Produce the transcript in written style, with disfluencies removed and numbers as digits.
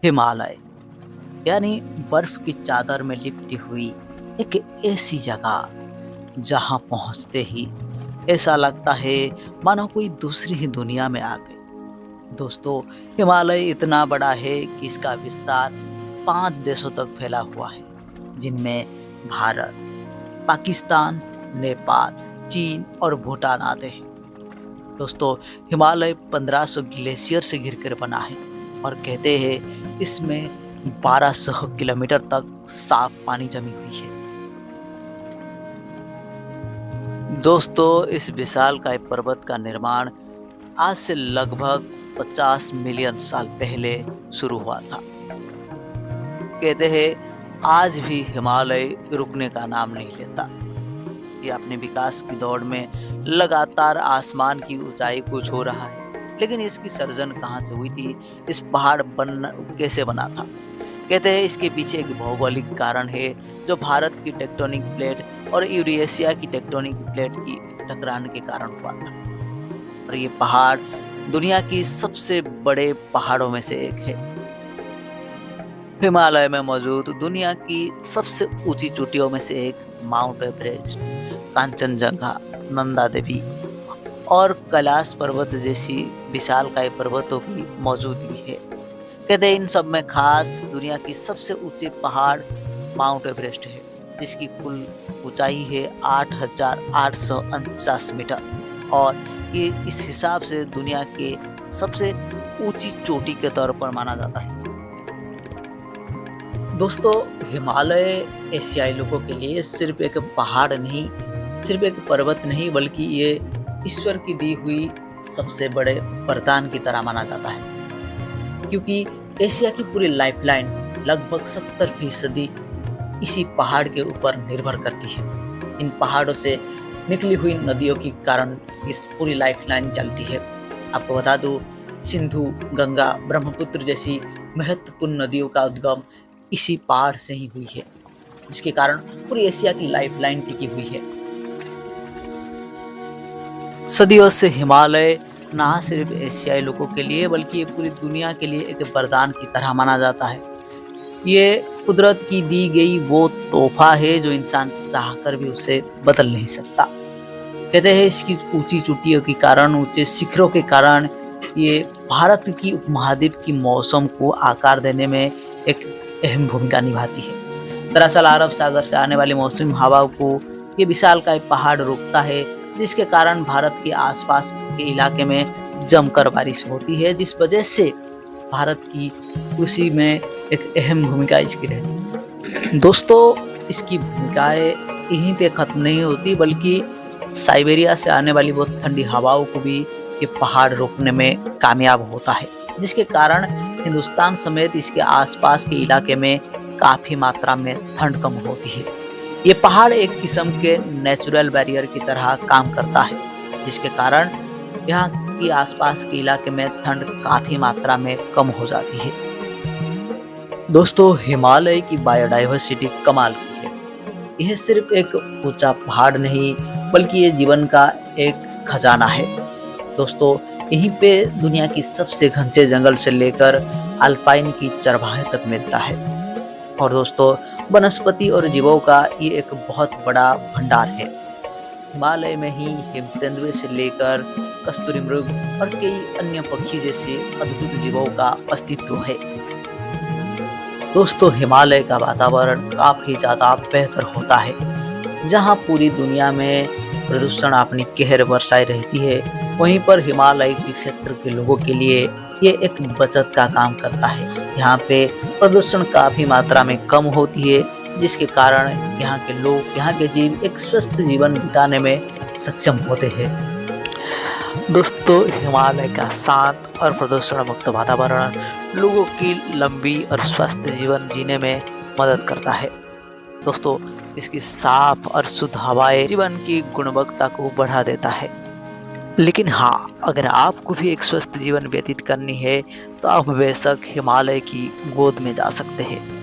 हिमालय यानी बर्फ की चादर में लिपटी हुई एक ऐसी जगह जहां पहुंचते ही ऐसा लगता है मानो कोई दूसरी ही दुनिया में आ गए। दोस्तों, हिमालय इतना बड़ा है कि इसका विस्तार 5 देशों तक फैला हुआ है, जिनमें भारत, पाकिस्तान, नेपाल, चीन और भूटान आते हैं। दोस्तों, हिमालय 1500 ग्लेशियर से घिरकर बना है और कहते हैं इसमें 1200 किलोमीटर तक साफ पानी जमी हुई है। दोस्तों, इस विशालकाय पर्वत का निर्माण आज से लगभग 50 मिलियन साल पहले शुरू हुआ था। कहते हैं आज भी हिमालय रुकने का नाम नहीं लेता। ये अपने विकास की दौड़ में लगातार आसमान की ऊंचाई को छू रहा है, लेकिन इसकी सर्जन कहाँ से हुई थी, इस पहाड़ कैसे बना था? कहते हैं इसके पीछे एक भौगोलिक कारण है जो भारत की टेक्टोनिक प्लेट और यूरेशिया की टेक्टोनिक प्लेट की टकराने के कारण हुआ था। और ये पहाड़ दुनिया की सबसे बड़े पहाड़ों में से एक है। हिमालय में मौजूद दुनिया की सबसे ऊंची चोटियों में से एक माउंट एवरेस्ट, कांचनजंगा, नंदा देवी और कैलाश पर्वत जैसी विशालकाय पर्वतों की मौजूदगी है। कहते हैं इन सब में खास दुनिया की सबसे ऊंचे पहाड़ माउंट एवरेस्ट है, जिसकी कुल ऊंचाई है 8,849 मीटर और ये इस हिसाब से दुनिया के सबसे ऊंची चोटी के तौर पर माना जाता है। दोस्तों, हिमालय एशियाई लोगों के लिए सिर्फ एक पहाड़ नहीं, सिर्फ एक पर्वत नहीं, बल्कि ये ईश्वर की दी हुई सबसे बड़े वरदान की तरह माना जाता है, क्योंकि एशिया की पूरी लाइफलाइन लगभग 70% इसी पहाड़ के ऊपर निर्भर करती है। इन पहाड़ों से निकली हुई नदियों के कारण इस पूरी लाइफलाइन चलती है। आपको बता दूं, सिंधु, गंगा, ब्रह्मपुत्र जैसी महत्वपूर्ण नदियों का उद्गम इसी पहाड़ से ही हुई है, जिसके कारण पूरी एशिया की लाइफलाइन टिकी हुई है। सदियों से हिमालय ना सिर्फ एशियाई लोगों के लिए बल्कि पूरी दुनिया के लिए एक वरदान की तरह माना जाता है। ये कुदरत की दी गई वो तोहफा है जो इंसान चाहकर भी उसे बदल नहीं सकता। कहते हैं इसकी ऊंची चोटियों के कारण, ऊंचे शिखरों के कारण ये भारत की उपमहाद्वीप की मौसम को आकार देने में एक अहम भूमिका निभाती है। दरअसल अरब सागर से आने वाली मौसमी हवाओं को ये विशालकाय पहाड़ रोकता है, जिसके कारण भारत के आसपास के इलाके में जमकर बारिश होती है, जिस वजह से भारत की कृषि में एक अहम भूमिका इसकी रहती है। दोस्तों, इसकी भूमिकाएं यहीं पे खत्म नहीं होती, बल्कि साइबेरिया से आने वाली बहुत ठंडी हवाओं को भी ये पहाड़ रोकने में कामयाब होता है, जिसके कारण हिंदुस्तान समेत इसके आसपास के इलाके में काफी मात्रा में ठंड कम होती है। ये पहाड़ एक किस्म के नेचुरल बैरियर की तरह काम करता है, जिसके कारण यहाँ के आसपास के इलाके में ठंड काफी मात्रा में कम हो जाती है। दोस्तों, हिमालय की बायोडाइवर्सिटी कमाल की है। यह सिर्फ एक ऊंचा पहाड़ नहीं, बल्कि ये जीवन का एक खजाना है। दोस्तों, यहीं पे दुनिया की सबसे घने जंगल से लेकर अल्पाइन की चरवाहे तक मिलता है। और दोस्तों, वनस्पति और जीवों का ये एक बहुत बड़ा भंडार है। हिमालय में ही हिमतेंदुए से लेकर कस्तूरी मृग और कई अन्य पक्षी जैसे अद्भुत जीवों का अस्तित्व है। दोस्तों, हिमालय का वातावरण काफी ज्यादा बेहतर होता है। जहाँ पूरी दुनिया में प्रदूषण अपनी कहर बरसाए रहती है, वहीं पर हिमालय के क्षेत्र के लोगों के लिए ये एक बचत का काम करता है। यहाँ पे प्रदूषण काफी मात्रा में कम होती है, जिसके कारण यहाँ के लोग, यहाँ के जीव एक स्वस्थ जीवन बिताने में सक्षम होते हैं। दोस्तों, हिमालय का शांत और प्रदूषण मुक्त वातावरण लोगों की लंबी और स्वस्थ जीवन जीने में मदद करता है। दोस्तों, इसकी साफ और शुद्ध हवाएं जीवन की गुणवत्ता को बढ़ा देता है। लेकिन हाँ, अगर आपको भी एक स्वस्थ जीवन व्यतीत करनी है तो आप बेशक हिमालय की गोद में जा सकते हैं।